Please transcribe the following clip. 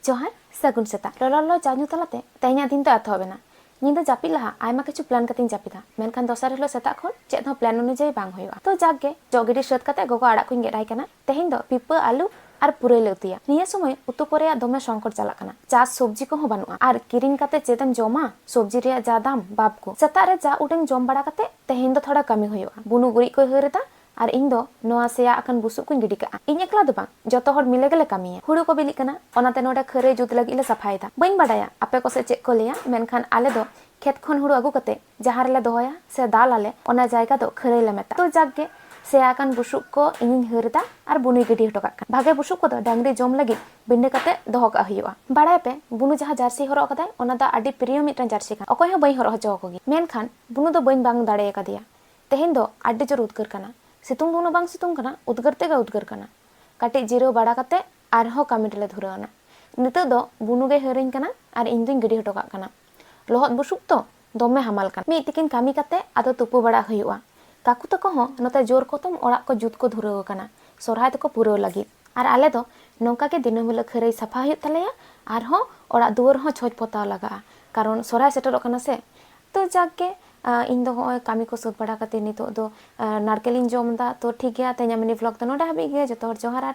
जोहार सगुन सेता ललो जानु तलाते तेहना दिन तो एतहबेना ᱧᱤᱫᱟᱹ ᱡᱟᱹᱯᱤᱫ ᱞᱟᱦᱟ ᱟᱭᱢᱟ ᱠᱤᱪᱷᱩ ᱯᱞᱟᱱ ᱠᱟᱛᱮᱧ ᱡᱟᱹᱯᱤᱫᱟ ᱢᱮᱱᱠᱷᱟन ᱫᱚᱥᱟᱨ ᱦᱤᱞᱳᱜ ᱥᱮᱛᱟᱜ ᱠᱷᱚᱱ ᱪᱮᱫ ᱦᱚᱸ ᱯᱞᱟᱱ ᱚᱱᱩᱡᱟᱭᱤ ᱵᱟᱝ ᱦᱩᱭᱩᱜᱼᱟ ᱛᱚ ᱡᱟᱜᱜᱮ ᱡᱚᱜ ᱜᱤᱰᱤ ᱥᱟᱹᱛ ᱠᱟᱛᱮ ᱜᱚᱜᱚ ᱟᱲᱟᱜ ᱠᱚᱧ ᱜᱮᱫ ᱟᱭ ᱠᱟᱱᱟ ᱛᱮᱦᱮᱧ ᱫᱚ ᱯᱤᱯᱟᱹ ᱟᱞᱩ ᱟᱨ ᱯᱩᱨᱟᱹᱭ ᱞᱮ ᱩᱛᱩᱭᱟ ᱱᱤᱭᱟᱹ ᱥᱚᱢᱚᱭ ᱩᱛᱩ ᱠᱚ ᱨᱮᱭᱟᱜ ᱫᱚᱢᱮ ᱥᱚᱝᱠᱚᱴ ᱪᱟᱞᱟᱜ ᱠᱟᱱᱟ ᱪᱟᱥ ᱥᱚᱵᱡᱤ ᱠᱚᱦᱚᱸ ᱵᱟᱹᱱᱩᱜᱼᱟ ᱟᱨ ᱠᱤᱨᱤᱧ ᱠᱟᱛᱮ ᱪᱮᱫᱮᱢ ᱡᱚᱢᱟ ᱥᱚᱵᱡᱤ ᱨᱮᱭᱟᱜ ᱡᱟ ᱫᱟᱢ ᱵᱟᱯ ᱠᱚ ᱥᱮᱛᱟᱜ ᱨᱮ ᱡᱟ ᱩᱰᱟᱹᱝ ᱡᱚᱢ ᱵᱟᱲᱟ ᱠᱟᱛᱮ ᱛᱮᱦᱮᱧ ᱫᱚ ᱛᱷᱚᱲᱟ ᱠᱟᱹᱢᱤ ᱦᱩᱭᱩᱜᱼᱟ ᱵᱩᱱᱩ ᱜᱩᱨᱤᱡ ᱠᱚᱭ ᱦᱟᱹᱨ ᱮᱫᱟ ᱟᱨ ᱤᱧ ᱫᱚ ᱱᱚᱣᱟ ᱥᱮᱭᱟ ᱟᱠᱟᱱ ᱵᱩᱥᱩᱵ ᱠᱚᱧ ᱜᱤᱰᱤ ᱠᱟᱜᱼᱟ ᱤᱧ ᱮᱠᱞᱟ ᱫᱚ ᱵᱟᱝ ᱡᱚᱛᱚ ᱦᱚᱲ ᱢᱤᱞᱮ ᱜᱮᱞᱮ ᱠᱟᱹᱢᱤᱭᱟ ᱦᱩᱲᱩ ᱠᱚ ᱵᱤᱞᱤᱜ ᱠᱟᱱᱟ ᱚᱱᱟᱛᱮ ᱱᱚᱰᱮ ᱠᱷᱟᱹᱨᱟᱹᱭ ᱡᱩᱛ ᱞᱟᱹᱜᱤᱫ ᱞᱮ ᱥᱟᱯᱷᱟᱭᱮᱫᱟ ᱵᱟᱹᱧ ᱵᱟᱰᱟᱭᱟ ᱟᱯᱮ ᱠᱚ ᱥᱮ ᱪᱮᱫ ᱠᱚ ᱞᱟᱹᱭᱟ ᱢᱮᱱᱠᱷᱟन ᱟᱞᱮ ᱫᱚ खेत खन हुड़ू अगू कते जहाँ रेले दोहया से दाल आले ओना जायगा दो खरई ले मेता तो जागे सेयाकान बुसुब को इनिन हरदा आर बुनुई गिडी हटो काक भागे बुसुब को दो डांगरी जम लगी बिंडे कते दोहो का हुआ बाड़ाय पे बुनु जहाँ जर्सी हरो कदाय ओना दा अडी प्रिय मिटन जर्सी का अकोय हं बई हरो हचो कोगी मेनखान बुनु दो बई बांग दाड़े कदिया तेहेन दो अडी जोर उद्गार कना सितुंग दुनु बांग सितुंग कना उद्गार तेगा उद्गार कना काटे जिरो बाड़ा कते आरहो कामिटले धुरावना नितो दो बुनु गे हरिन कना आर इन दुई गिडी हटो काक कना लोहत बुसुब तो दमे हमाल कान मी तिकिन कामी कते आदो तुपु बड़ा हुआ काकू तको हं नते जोर कोतम ओड़ाग को जुत को धुराव काना सोरहाय तको पुराव लगी आर आले दो नोंका के दिनम हिलो खरई साफा हुई तलेया आर हं ओड़ाग दुआर हं छोज पोताव लगा कारण सोरहाय सेटरोग काना से तो जाके इन दो होय कामी को सोध बड़ा कते नितो दो नारकेलिन जमदा तो ठीक गया ते냐 मिनी व्लॉग तो नोडा हबी गे जतो जोहार।